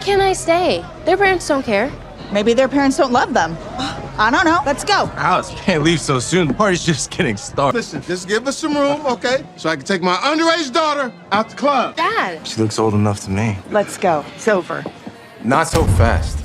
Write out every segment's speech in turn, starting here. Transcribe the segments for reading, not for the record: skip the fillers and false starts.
can't I stay? Their parents don't care. Maybe their parents don't love them. I don't know. Let's go. Alice, you can't leave so soon. The party's just getting started. Listen, just give us some room, okay? So I can take my underage daughter out the club. Dad. She looks old enough to me. Let's go. It's over. Not so fast.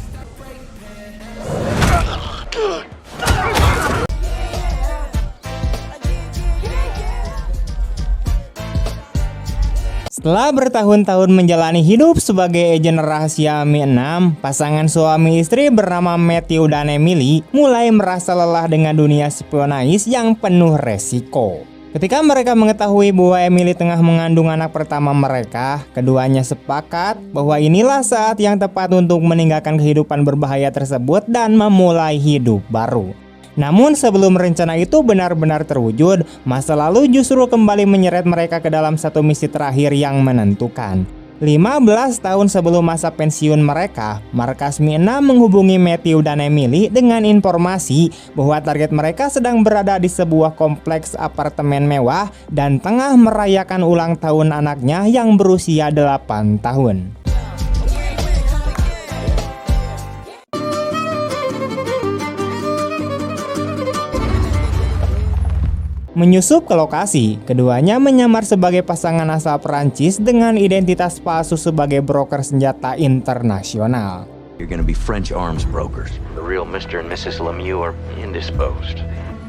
Setelah bertahun-tahun menjalani hidup sebagai agen rahasia Mi-6, pasangan suami istri bernama Matthew dan Emily mulai merasa lelah dengan dunia spionage yang penuh resiko. Ketika mereka mengetahui bahwa Emily tengah mengandung anak pertama mereka, keduanya sepakat bahwa inilah saat yang tepat untuk meninggalkan kehidupan berbahaya tersebut dan memulai hidup baru. Namun sebelum rencana itu benar-benar terwujud, masa lalu justru kembali menyeret mereka ke dalam satu misi terakhir yang menentukan. 15 tahun sebelum masa pensiun mereka, markas Mi-6 menghubungi Matthew dan Emily dengan informasi bahwa target mereka sedang berada di sebuah kompleks apartemen mewah dan tengah merayakan ulang tahun anaknya yang berusia 8 tahun. Menyusup ke lokasi, keduanya menyamar sebagai pasangan asal Perancis dengan identitas palsu sebagai broker senjata internasional. You're gonna be French arms brokers. The real Mr. and Mrs. Lemieux are indisposed.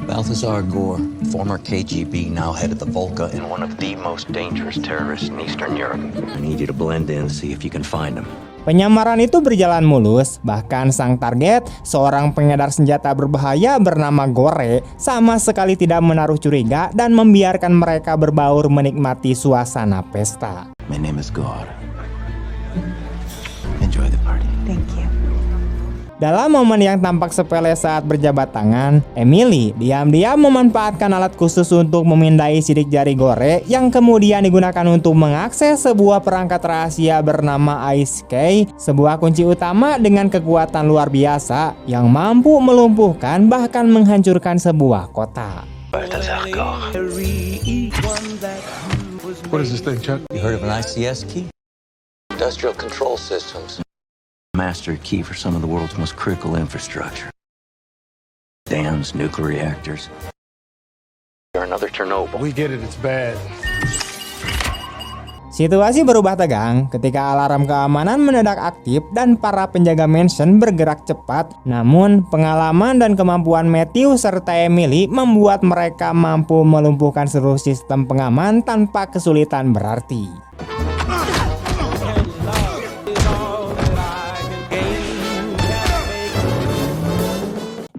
Balthazar Gore, former KGB, now head of the Volga and one of the most dangerous terrorists in Eastern Europe. I need you to blend in, see if you can find him. Penyamaran itu berjalan mulus, bahkan sang target, seorang pengedar senjata berbahaya bernama Gore, sama sekali tidak menaruh curiga dan membiarkan mereka berbaur menikmati suasana pesta. My name is Gore. Enjoy the party. Thank you. Dalam momen yang tampak sepele saat berjabat tangan, Emily diam-diam memanfaatkan alat khusus untuk memindai sidik jari Gore yang kemudian digunakan untuk mengakses sebuah perangkat rahasia bernama Ice Key, sebuah kunci utama dengan kekuatan luar biasa yang mampu melumpuhkan bahkan menghancurkan sebuah kota. Balthazar Gore. What is this thing, Chuck? You heard of an ICS key? Industrial Control Systems. Master key for some of the world's most critical infrastructure. Dams, nuclear reactors. You're another Chernobyl. We get it, it's bad. Situasi berubah tegang ketika alarm keamanan mendadak aktif dan para penjaga mansion bergerak cepat. Namun, pengalaman dan kemampuan Matthew serta Emily membuat mereka mampu melumpuhkan seluruh sistem pengaman tanpa kesulitan berarti.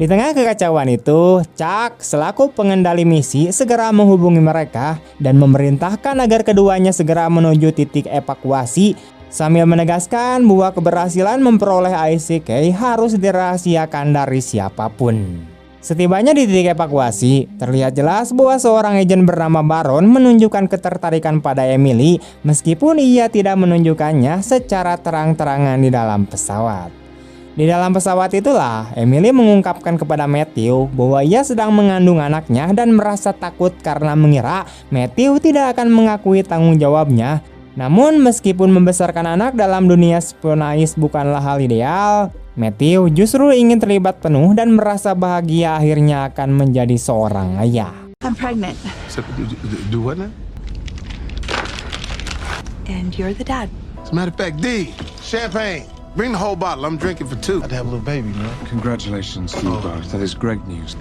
Di tengah kekacauan itu, Chuck selaku pengendali misi segera menghubungi mereka dan memerintahkan agar keduanya segera menuju titik evakuasi sambil menegaskan bahwa keberhasilan memperoleh ICK harus dirahasiakan dari siapapun. Setibanya di titik evakuasi, terlihat jelas bahwa seorang agen bernama Baron menunjukkan ketertarikan pada Emily meskipun ia tidak menunjukkannya secara terang-terangan di dalam pesawat. Di dalam pesawat itulah, Emily mengungkapkan kepada Matthew bahwa ia sedang mengandung anaknya dan merasa takut karena mengira Matthew tidak akan mengakui tanggung jawabnya. Namun meskipun membesarkan anak dalam dunia spionage bukanlah hal ideal, Matthew justru ingin terlibat penuh dan merasa bahagia akhirnya akan menjadi seorang ayah. I'm pregnant. So, do what now? And you're the dad. As a matter of fact, D, champagne. Bring the whole bottle. I'm drinking for two. I'd have a little baby, man. Congratulations to you both. That is great news.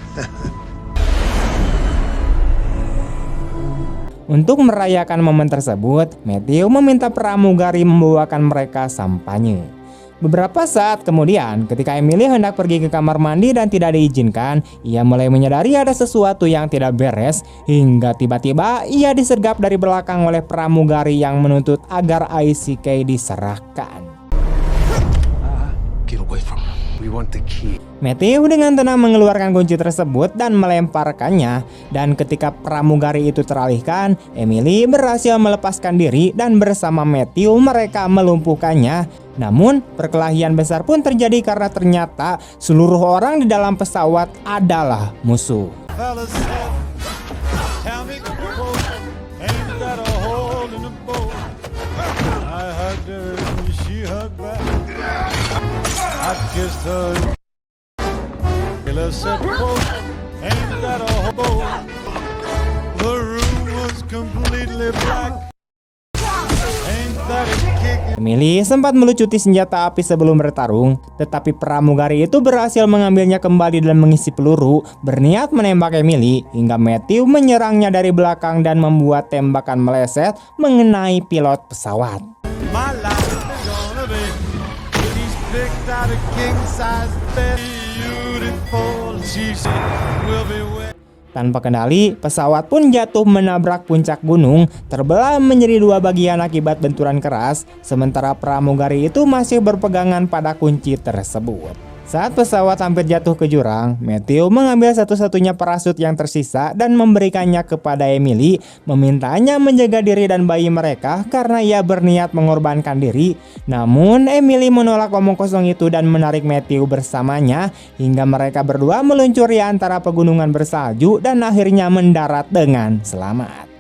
Untuk merayakan momen tersebut, Matthew meminta pramugari membawakan mereka sampanye. Beberapa saat kemudian, ketika Emily hendak pergi ke kamar mandi dan tidak diizinkan, ia mulai menyadari ada sesuatu yang tidak beres, hingga tiba-tiba ia disergap dari belakang oleh pramugari yang menuntut agar ICK diserahkan. Get away from him. We want the key. Matthew dengan tenang mengeluarkan kunci tersebut dan melemparkannya, dan ketika pramugari itu teralihkan, Emily berhasil melepaskan diri dan bersama Matthew mereka melumpuhkannya. Namun perkelahian besar pun terjadi karena ternyata seluruh orang di dalam pesawat adalah musuh. I kissed her. Killer said, quote, ain't that a hobo? The room was completely black. Ain't that a kick? Emily sempat melucuti senjata api sebelum bertarung, tetapi pramugari itu berhasil mengambilnya kembali dan mengisi peluru, berniat menembak Emily hingga Matthew menyerangnya dari belakang dan membuat tembakan meleset mengenai pilot pesawat. My life is gonna be. He's picked out a king size bed. Beautiful, she said, will be wet. Tanpa kendali, pesawat pun jatuh menabrak puncak gunung, terbelah menjadi dua bagian akibat benturan keras, sementara pramugari itu masih berpegangan pada kunci tersebut. Saat pesawat hampir jatuh ke jurang, Matthew mengambil satu-satunya parasut yang tersisa dan memberikannya kepada Emily, memintanya menjaga diri dan bayi mereka karena ia berniat mengorbankan diri. Namun Emily menolak omong kosong itu dan menarik Matthew bersamanya hingga mereka berdua meluncuri antara pegunungan bersalju dan akhirnya mendarat dengan selamat.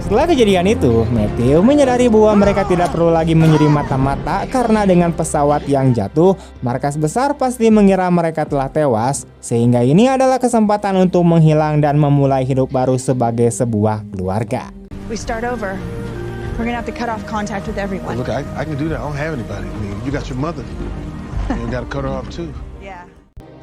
Setelah kejadian itu, Matthew menyadari bahwa mereka tidak perlu lagi menjadi mata-mata karena dengan pesawat yang jatuh, markas besar pasti mengira mereka telah tewas, sehingga ini adalah kesempatan untuk menghilang dan memulai hidup baru sebagai sebuah keluarga. We start over. We're gonna have to cut off contact with everyone. Look, I can do that. I don't have anybody. I mean, you got your mother. You got to cut her off too. Yeah.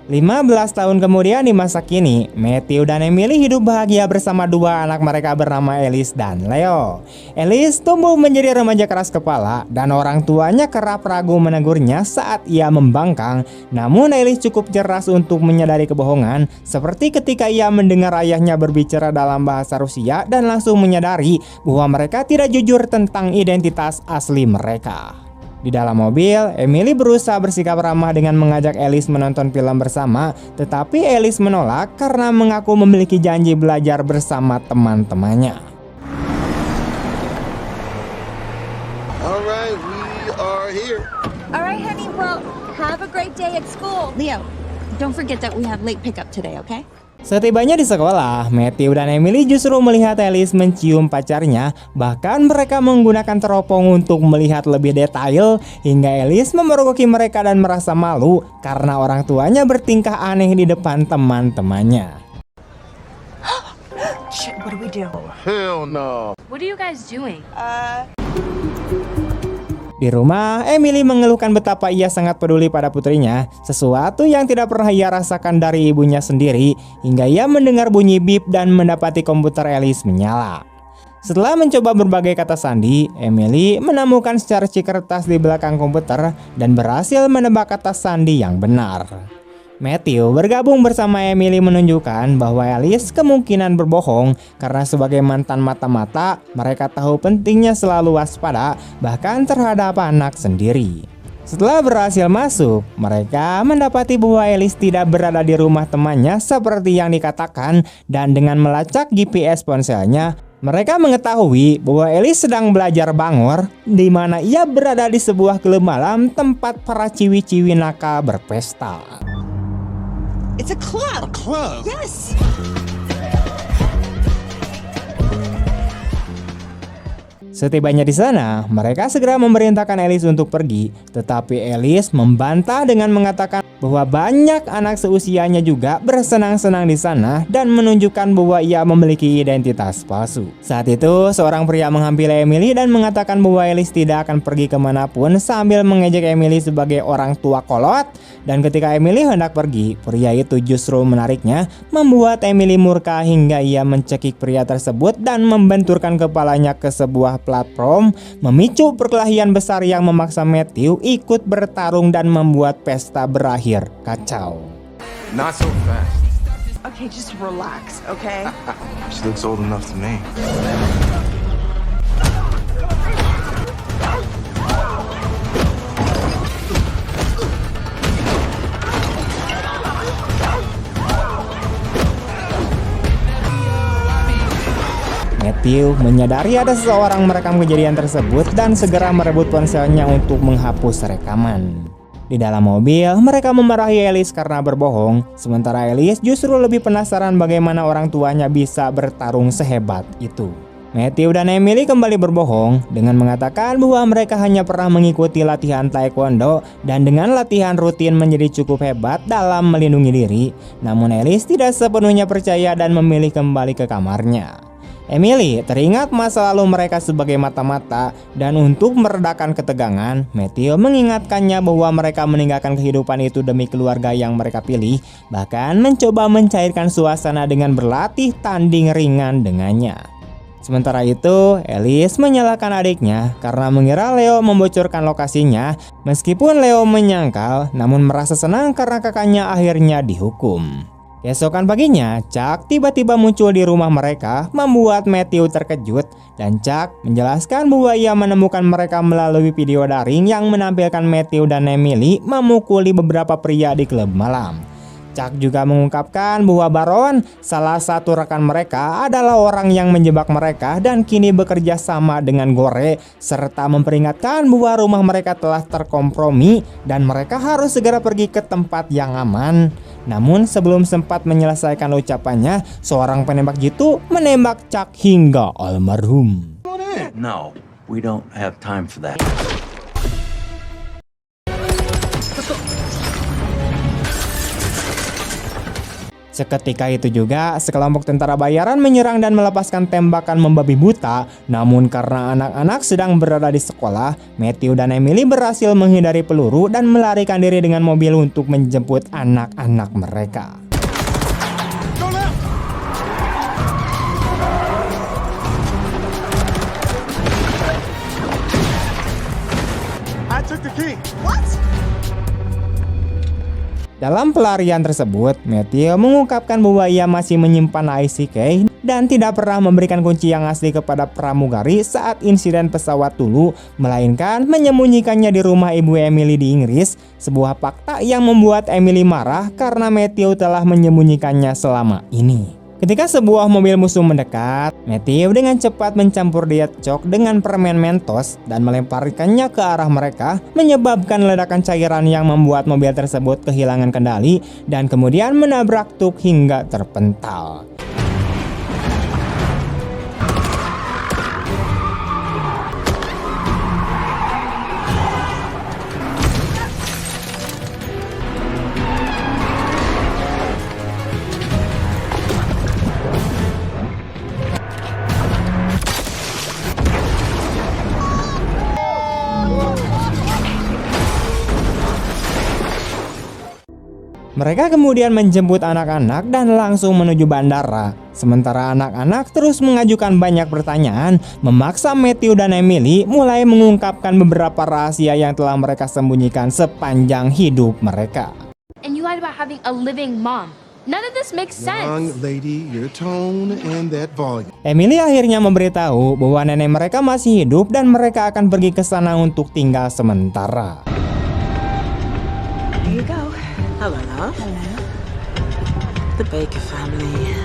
15 tahun kemudian di masa kini, Matthew dan Emily hidup bahagia bersama dua anak mereka bernama Alice dan Leo. Alice tumbuh menjadi remaja keras kepala dan orang tuanya kerap ragu menegurnya saat ia membangkang. Namun Alice cukup cerdas untuk menyadari kebohongan, seperti ketika ia mendengar ayahnya berbicara dalam bahasa Rusia dan langsung menyadari bahwa mereka tidak jujur tentang identitas asli mereka. Di dalam mobil, Emily berusaha bersikap ramah dengan mengajak Alice menonton film bersama, tetapi Alice menolak karena mengaku memiliki janji belajar bersama teman-temannya. Alright, we are here. All right, honey. Well, have a great day at school. Leo, don't forget that we have late pickup today, okay? Setibanya di sekolah, Matthew dan Emily justru melihat Alice mencium pacarnya, bahkan mereka menggunakan teropong untuk melihat lebih detail, hingga Alice memergoki mereka dan merasa malu karena orang tuanya bertingkah aneh di depan teman-temannya. Shit, what do we do? Hell no. What are you guys doing? Di rumah, Emily mengeluhkan betapa ia sangat peduli pada putrinya, sesuatu yang tidak pernah ia rasakan dari ibunya sendiri, hingga ia mendengar bunyi bip dan mendapati komputer Alice menyala. Setelah mencoba berbagai kata sandi, Emily menemukan secercih kertas di belakang komputer dan berhasil menebak kata sandi yang benar. Matthew bergabung bersama Emily menunjukkan bahwa Alice kemungkinan berbohong karena sebagai mantan mata-mata, mereka tahu pentingnya selalu waspada bahkan terhadap anak sendiri. Setelah berhasil masuk, mereka mendapati bahwa Alice tidak berada di rumah temannya seperti yang dikatakan, dan dengan melacak GPS ponselnya, mereka mengetahui bahwa Alice sedang belajar bangor, di mana ia berada di sebuah klub malam tempat para ciwi-ciwi nakal berpesta. It's a club. A club? Yes. Setibanya di sana, mereka segera memerintahkan Alice untuk pergi, tetapi Alice membantah dengan mengatakan bahwa banyak anak seusianya juga bersenang-senang di sana dan menunjukkan bahwa ia memiliki identitas palsu. Saat itu, seorang pria menghampiri Emily dan mengatakan bahwa Alice tidak akan pergi kemanapun sambil mengejek Emily sebagai orang tua kolot. Dan ketika Emily hendak pergi, pria itu justru menariknya, membuat Emily murka hingga ia mencekik pria tersebut dan membenturkan kepalanya ke sebuah platform, memicu perkelahian besar yang memaksa Matthew ikut bertarung dan membuat pesta berakhir kacau. Not so fast. Okay, just relax, okay? She looks old enough to me. Matthew menyadari ada seseorang merekam kejadian tersebut dan segera merebut ponselnya untuk menghapus rekaman. Di dalam mobil, mereka memarahi Alice karena berbohong, sementara Alice justru lebih penasaran bagaimana orang tuanya bisa bertarung sehebat itu. Matthew dan Emily kembali berbohong dengan mengatakan bahwa mereka hanya pernah mengikuti latihan taekwondo dan dengan latihan rutin menjadi cukup hebat dalam melindungi diri. Namun Alice tidak sepenuhnya percaya dan memilih kembali ke kamarnya. Emily teringat masa lalu mereka sebagai mata-mata dan untuk meredakan ketegangan, Matthew mengingatkannya bahwa mereka meninggalkan kehidupan itu demi keluarga yang mereka pilih, bahkan mencoba mencairkan suasana dengan berlatih tanding ringan dengannya. Sementara itu, Alice menyalahkan adiknya karena mengira Leo membocorkan lokasinya, meskipun Leo menyangkal namun merasa senang karena kakaknya akhirnya dihukum. Keesokan paginya, Chuck tiba-tiba muncul di rumah mereka, membuat Matthew terkejut, dan Chuck menjelaskan bahwa ia menemukan mereka melalui video daring yang menampilkan Matthew dan Emily memukuli beberapa pria di klub malam. Chuck juga mengungkapkan bahwa Baron, salah satu rekan mereka, adalah orang yang menjebak mereka dan kini bekerja sama dengan Gore, serta memperingatkan bahwa rumah mereka telah terkompromi dan mereka harus segera pergi ke tempat yang aman. Namun sebelum sempat menyelesaikan ucapannya, seorang penembak jitu menembak Chuck hingga almarhum. No, we don't have time for that. Seketika itu juga, sekelompok tentara bayaran menyerang dan melepaskan tembakan membabi buta. Namun karena anak-anak sedang berada di sekolah, Matthew dan Emily berhasil menghindari peluru dan melarikan diri dengan mobil untuk menjemput anak-anak mereka. I took the key. Dalam pelarian tersebut, Matthew mengungkapkan bahwa ia masih menyimpan ICK dan tidak pernah memberikan kunci yang asli kepada pramugari saat insiden pesawat Tulu, melainkan menyembunyikannya di rumah ibu Emily di Inggris, sebuah fakta yang membuat Emily marah karena Matthew telah menyembunyikannya selama ini. Ketika sebuah mobil musuh mendekat, Matthew dengan cepat mencampur diet cok dengan permen Mentos dan melemparkannya ke arah mereka, menyebabkan ledakan cairan yang membuat mobil tersebut kehilangan kendali dan kemudian menabrak truk hingga terpental. Mereka kemudian menjemput anak-anak dan langsung menuju bandara. Sementara anak-anak terus mengajukan banyak pertanyaan, memaksa Matthew dan Emily mulai mengungkapkan beberapa rahasia yang telah mereka sembunyikan sepanjang hidup mereka. And you lied about having a living mom. None of this makes Young sense. lady, your tone and that volume. Emily akhirnya memberitahu bahwa nenek mereka masih hidup dan mereka akan pergi ke sana untuk tinggal sementara. Here you go. Hello, love. Hello. The Baker family.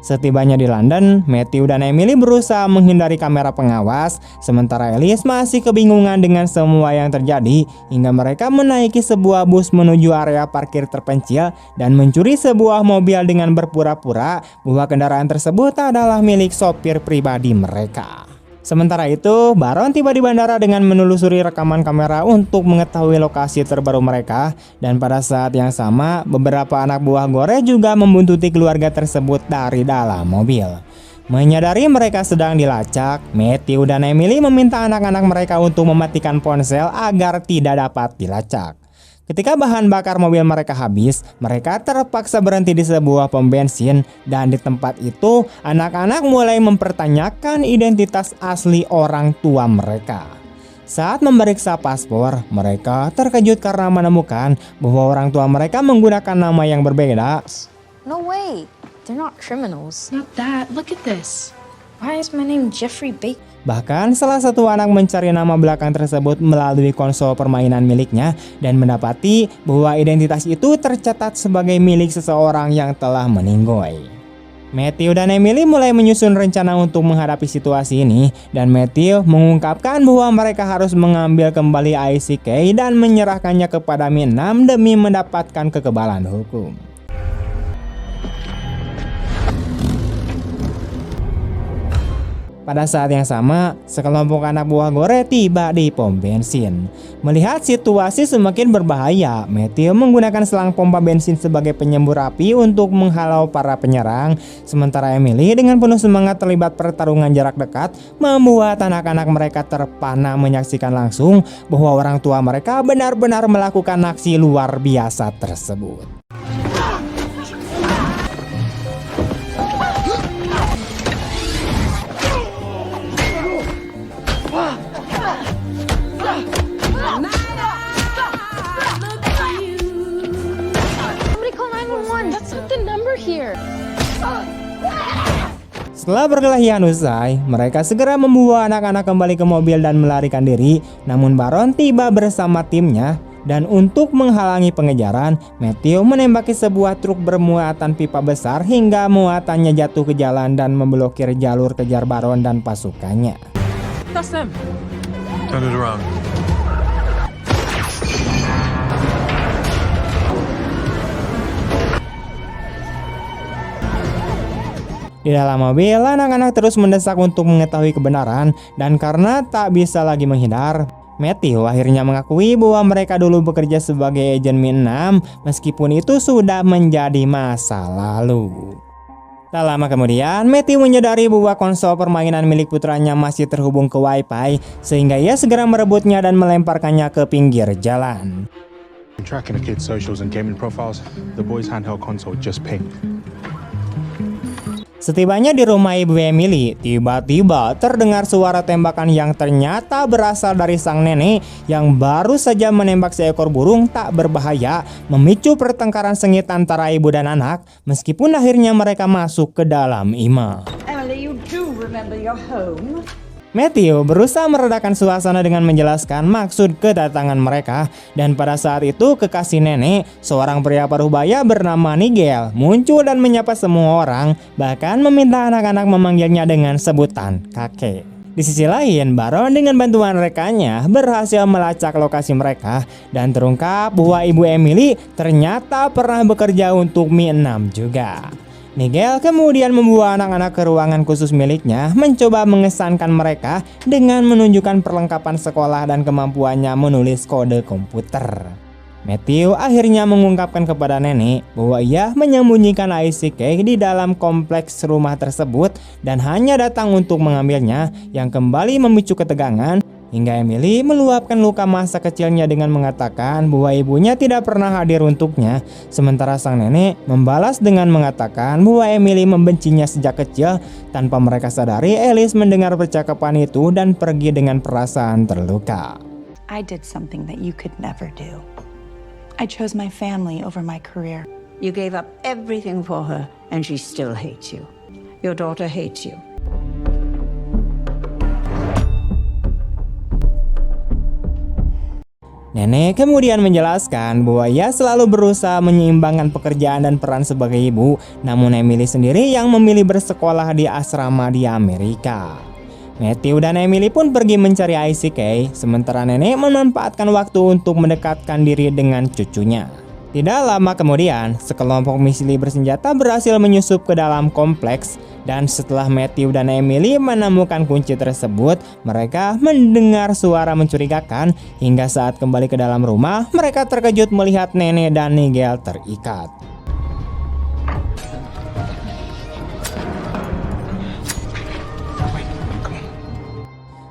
Setibanya di London, Matthew dan Emily berusaha menghindari kamera pengawas, sementara Alice masih kebingungan dengan semua yang terjadi hingga mereka menaiki sebuah bus menuju area parkir terpencil dan mencuri sebuah mobil dengan berpura-pura bahwa kendaraan tersebut adalah milik sopir pribadi mereka. Sementara itu, Baron tiba di bandara dengan menelusuri rekaman kamera untuk mengetahui lokasi terbaru mereka, dan pada saat yang sama, beberapa anak buah Gore juga membuntuti keluarga tersebut dari dalam mobil. Menyadari mereka sedang dilacak, Matthew dan Emily meminta anak-anak mereka untuk mematikan ponsel agar tidak dapat dilacak. Ketika bahan bakar mobil mereka habis, mereka terpaksa berhenti di sebuah pom bensin dan di tempat itu anak-anak mulai mempertanyakan identitas asli orang tua mereka. Saat memeriksa paspor, mereka terkejut karena menemukan bahwa orang tua mereka menggunakan nama yang berbeda. No way. They're not criminals. Not that. Look at this. Why is my name Jeffrey Baker? Bahkan salah satu anak mencari nama belakang tersebut melalui konsol permainan miliknya dan mendapati bahwa identitas itu tercatat sebagai milik seseorang yang telah meninggoy. Matthew dan Emily mulai menyusun rencana untuk menghadapi situasi ini, dan Matthew mengungkapkan bahwa mereka harus mengambil kembali ICK dan menyerahkannya kepada Mi-6 demi mendapatkan kekebalan hukum. Pada saat yang sama, sekelompok anak buah Gore tiba di pom bensin. Melihat situasi semakin berbahaya, Matthew menggunakan selang pompa bensin sebagai penyembur api untuk menghalau para penyerang. Sementara Emily dengan penuh semangat terlibat pertarungan jarak dekat, membuat anak-anak mereka terpana menyaksikan langsung bahwa orang tua mereka benar-benar melakukan aksi luar biasa tersebut. Setelah berkelahian usai, mereka segera membawa anak-anak kembali ke mobil dan melarikan diri. Namun Baron tiba bersama timnya, dan untuk menghalangi pengejaran, Matthew menembaki sebuah truk bermuatan pipa besar hingga muatannya jatuh ke jalan dan memblokir jalur kejar Baron dan pasukannya. That's them. Turn it around. Di dalam mobil, anak-anak terus mendesak untuk mengetahui kebenaran, dan karena tak bisa lagi menghindar, Matthew akhirnya mengakui bahwa mereka dulu bekerja sebagai agen Mi-6 meskipun itu sudah menjadi masa lalu. Tak lama kemudian, Matthew menyadari bahwa konsol permainan milik putranya masih terhubung ke Wi-Fi, sehingga ia segera merebutnya dan melemparkannya ke pinggir jalan. Tracking the kids' socials and gaming profiles, the boys' handheld console just pinged. Setibanya di rumah ibu Emily, tiba-tiba terdengar suara tembakan yang ternyata berasal dari sang nenek yang baru saja menembak seekor burung tak berbahaya, memicu pertengkaran sengit antara ibu dan anak, meskipun akhirnya mereka masuk ke dalam IMA. Emily, you do remember your home? Matthew berusaha meredakan suasana dengan menjelaskan maksud kedatangan mereka, dan pada saat itu kekasih nenek, seorang pria parubaya bernama Nigel, muncul dan menyapa semua orang, bahkan meminta anak-anak memanggilnya dengan sebutan kakek. Di sisi lain, Baron dengan bantuan rekannya berhasil melacak lokasi mereka dan terungkap bahwa ibu Emily ternyata pernah bekerja untuk Mi-6 juga. Nigel kemudian membawa anak-anak ke ruangan khusus miliknya, mencoba mengesankan mereka dengan menunjukkan perlengkapan sekolah dan kemampuannya menulis kode komputer. Matthew akhirnya mengungkapkan kepada nenek bahwa ia menyembunyikan ICK di dalam kompleks rumah tersebut dan hanya datang untuk mengambilnya, yang kembali memicu ketegangan. Hingga Emily meluapkan luka masa kecilnya dengan mengatakan bahwa ibunya tidak pernah hadir untuknya, sementara sang nenek membalas dengan mengatakan bahwa Emily membencinya sejak kecil. Tanpa mereka sadari, Alice mendengar percakapan itu dan pergi dengan perasaan terluka. I did something that you could never do. I chose my family over my career. You gave up everything for her, and she still hates you. Your daughter hates you. Nenek kemudian menjelaskan bahwa ia selalu berusaha menyeimbangkan pekerjaan dan peran sebagai ibu, namun Emily sendiri yang memilih bersekolah di asrama di Amerika. Matthew dan Emily pun pergi mencari ICK, sementara nenek memanfaatkan waktu untuk mendekatkan diri dengan cucunya. Tidak lama kemudian, sekelompok misi bersenjata berhasil menyusup ke dalam kompleks, dan setelah Matthew dan Emily menemukan kunci tersebut, mereka mendengar suara mencurigakan. Hingga saat kembali ke dalam rumah, mereka terkejut melihat nenek dan Nigel terikat.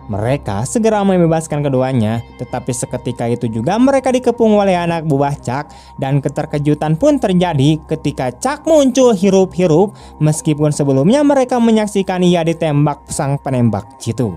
Mereka segera membebaskan keduanya, tetapi seketika itu juga mereka dikepung oleh anak buah Chuck, dan keterkejutan pun terjadi ketika Chuck muncul hirup-hirup, meskipun sebelumnya mereka menyaksikan ia ditembak sang penembak jitu.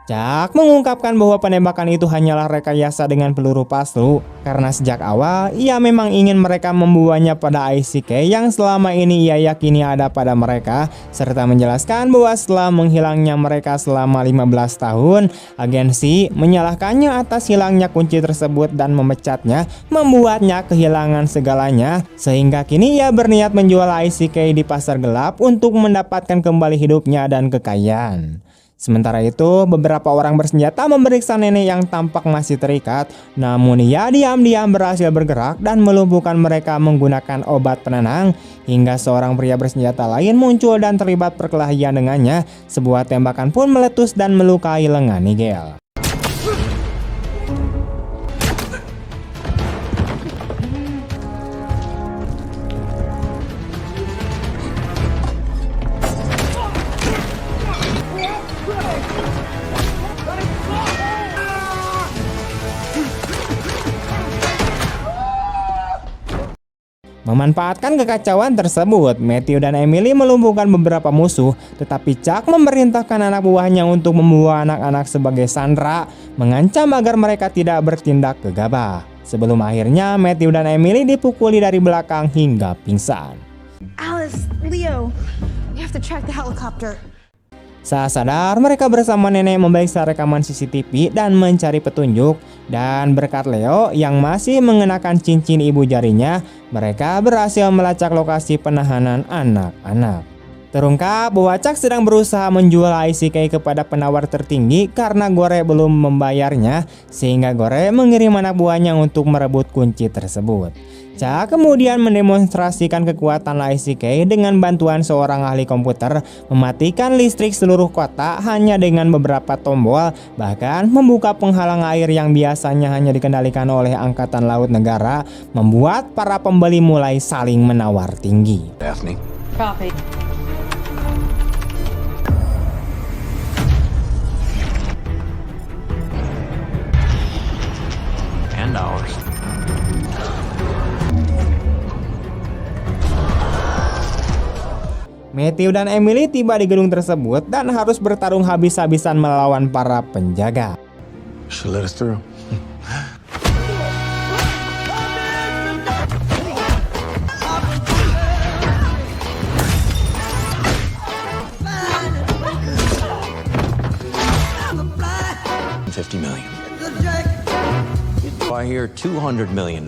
Chuck mengungkapkan bahwa penembakan itu hanyalah rekayasa dengan peluru palsu karena sejak awal ia memang ingin mereka membuangnya pada ICK yang selama ini ia yakini ada pada mereka, serta menjelaskan bahwa setelah menghilangnya mereka selama 15 tahun, agensi menyalahkannya atas hilangnya kunci tersebut dan memecatnya, membuatnya kehilangan segalanya, sehingga kini ia berniat menjual ICK di pasar gelap untuk mendapatkan kembali hidupnya dan kekayaan. Sementara itu, beberapa orang bersenjata memeriksa nenek yang tampak masih terikat, namun ia diam-diam berhasil bergerak dan melumpuhkan mereka menggunakan obat penenang, hingga seorang pria bersenjata lain muncul dan terlibat perkelahian dengannya. Sebuah tembakan pun meletus dan melukai lengan Nigel. Memanfaatkan kekacauan tersebut, Matthew dan Emily melumpuhkan beberapa musuh, tetapi Chuck memerintahkan anak buahnya untuk membawa anak-anak sebagai sandera, mengancam agar mereka tidak bertindak gegabah. Sebelum akhirnya Matthew dan Emily dipukuli dari belakang hingga pingsan. Alice, Leo, we have to track the helicopter. Saat sadar, mereka bersama nenek memeriksa rekaman CCTV dan mencari petunjuk. Dan berkat Leo yang masih mengenakan cincin ibu jarinya, mereka berhasil melacak lokasi penahanan anak-anak. Terungkap bahwa Chuck sedang berusaha menjual ICK kepada penawar tertinggi karena Gore belum membayarnya, sehingga Gore mengirim anak buahnya untuk merebut kunci tersebut. Chuck kemudian mendemonstrasikan kekuatan ICK dengan bantuan seorang ahli komputer, mematikan listrik seluruh kota hanya dengan beberapa tombol, bahkan membuka penghalang air yang biasanya hanya dikendalikan oleh Angkatan Laut negara, membuat para pembeli mulai saling menawar tinggi. Daphne. Copy. And ours. Matthew dan Emily tiba di gedung tersebut dan harus bertarung habis-habisan melawan para penjaga. Should let us through. $50 million. I hear $200 million.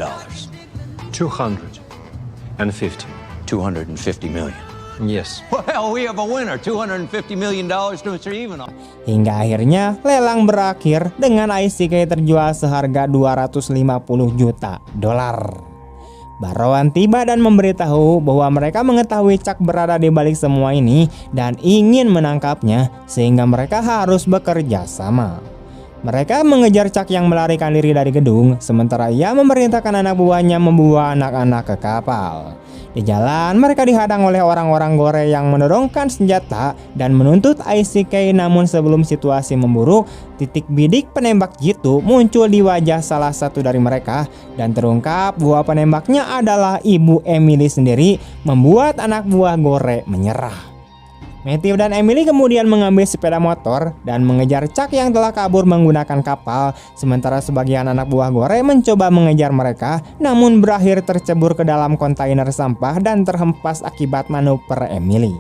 250. $250 million. Yes. Well, we have a winner. $250 million to Mr. Ivanov. Hingga akhirnya lelang berakhir dengan ICK terjual seharga $250 juta. Baron tiba dan memberitahu bahwa mereka mengetahui Chuck berada di balik semua ini dan ingin menangkapnya, sehingga mereka harus bekerja sama. Mereka mengejar Chuck yang melarikan diri dari gedung, sementara ia memerintahkan anak buahnya membawa anak-anak ke kapal. Di jalan, mereka dihadang oleh orang-orang Gore yang mendorongkan senjata dan menuntut ICK, namun sebelum situasi memburuk, titik bidik penembak jitu muncul di wajah salah satu dari mereka dan terungkap bahwa penembaknya adalah ibu Emily sendiri, membuat anak buah Gore menyerah. Matthew dan Emily kemudian mengambil sepeda motor dan mengejar Chuck yang telah kabur menggunakan kapal, sementara sebagian anak buah Gore mencoba mengejar mereka, namun berakhir tercebur ke dalam kontainer sampah dan terhempas akibat manuver Emily.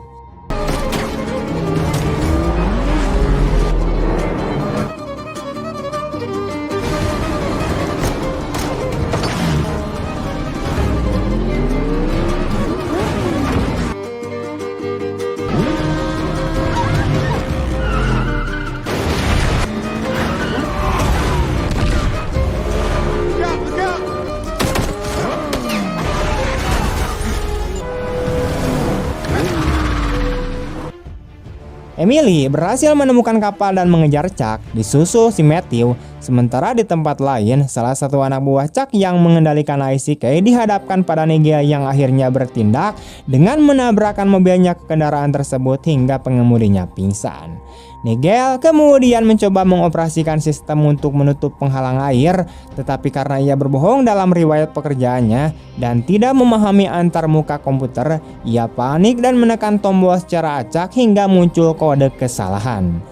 Emily berhasil menemukan kapal dan mengejar Chuck, disusul si Matthew. Sementara di tempat lain, salah satu anak buah Chuck yang mengendalikan ICK dihadapkan pada Nigel yang akhirnya bertindak dengan menabrakkan mobilnya ke kendaraan tersebut hingga pengemudinya pingsan. Nigel kemudian mencoba mengoperasikan sistem untuk menutup penghalang air, tetapi karena ia berbohong dalam riwayat pekerjaannya dan tidak memahami antar muka komputer, ia panik dan menekan tombol secara acak hingga muncul kode kesalahan.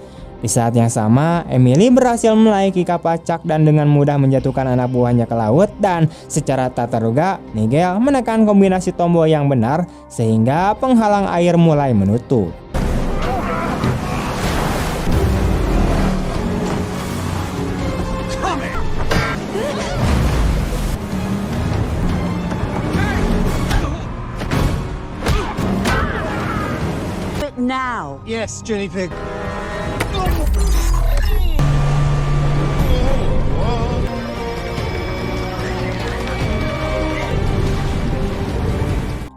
Di saat yang sama, Emily berhasil menaiki kapal Chuck dan dengan mudah menjatuhkan anak buahnya ke laut, dan secara tak terduga, Nigel menekan kombinasi tombol yang benar sehingga penghalang air mulai menutup. Now. Yes, Jenny Pig.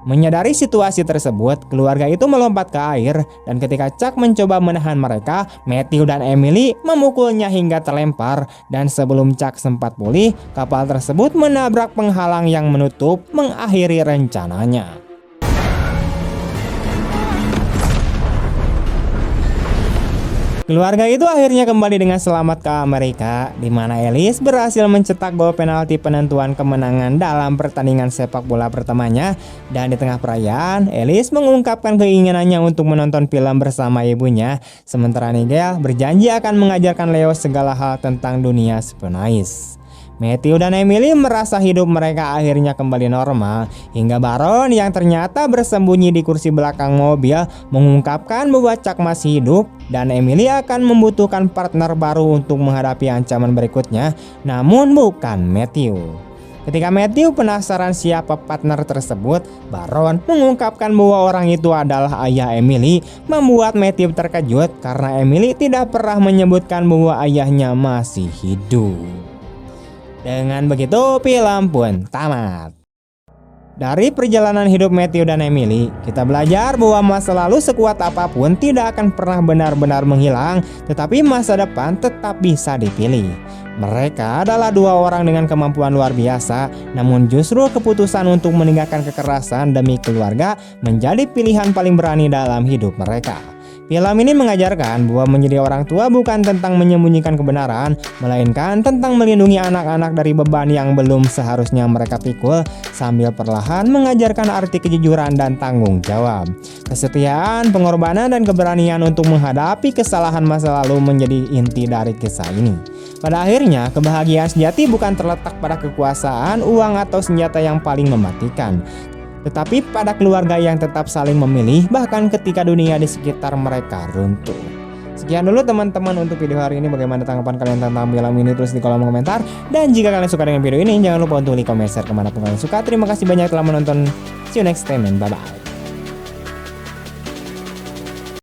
Menyadari situasi tersebut, keluarga itu melompat ke air, dan ketika Chuck mencoba menahan mereka, Matthew dan Emily memukulnya hingga terlempar, dan sebelum Chuck sempat pulih, kapal tersebut menabrak penghalang yang menutup, mengakhiri rencananya. Keluarga itu akhirnya kembali dengan selamat ke Amerika, di mana Ellis berhasil mencetak gol penalti penentuan kemenangan dalam pertandingan sepak bola pertamanya. Dan di tengah perayaan, Ellis mengungkapkan keinginannya untuk menonton film bersama ibunya, sementara Nigel berjanji akan mengajarkan Leo segala hal tentang dunia Spionais. Matthew dan Emily merasa hidup mereka akhirnya kembali normal, hingga Baron yang ternyata bersembunyi di kursi belakang mobil mengungkapkan bahwa Chuck masih hidup dan Emily akan membutuhkan partner baru untuk menghadapi ancaman berikutnya, namun bukan Matthew. Ketika Matthew penasaran siapa partner tersebut, Baron mengungkapkan bahwa orang itu adalah ayah Emily, membuat Matthew terkejut karena Emily tidak pernah menyebutkan bahwa ayahnya masih hidup. Dengan begitu, film pun tamat. Dari perjalanan hidup Matthew dan Emily, kita belajar bahwa masa lalu sekuat apapun tidak akan pernah benar-benar menghilang, tetapi masa depan tetap bisa dipilih. Mereka adalah dua orang dengan kemampuan luar biasa, namun justru keputusan untuk meninggalkan kekerasan demi keluarga menjadi pilihan paling berani dalam hidup mereka. Film ini mengajarkan bahwa menjadi orang tua bukan tentang menyembunyikan kebenaran, melainkan tentang melindungi anak-anak dari beban yang belum seharusnya mereka pikul, sambil perlahan mengajarkan arti kejujuran dan tanggung jawab. Kesetiaan, pengorbanan, dan keberanian untuk menghadapi kesalahan masa lalu menjadi inti dari kisah ini. Pada akhirnya, kebahagiaan sejati bukan terletak pada kekuasaan, uang, atau senjata yang paling mematikan, tetapi pada keluarga yang tetap saling memilih bahkan ketika dunia di sekitar mereka runtuh. Sekian dulu teman-teman untuk video hari ini. Bagaimana tanggapan kalian tentang film ini? Tulis di kolom komentar. Dan jika kalian suka dengan video ini, jangan lupa untuk like, comment, share kemanapun kalian suka. Terima kasih banyak telah menonton. See you next time and bye-bye.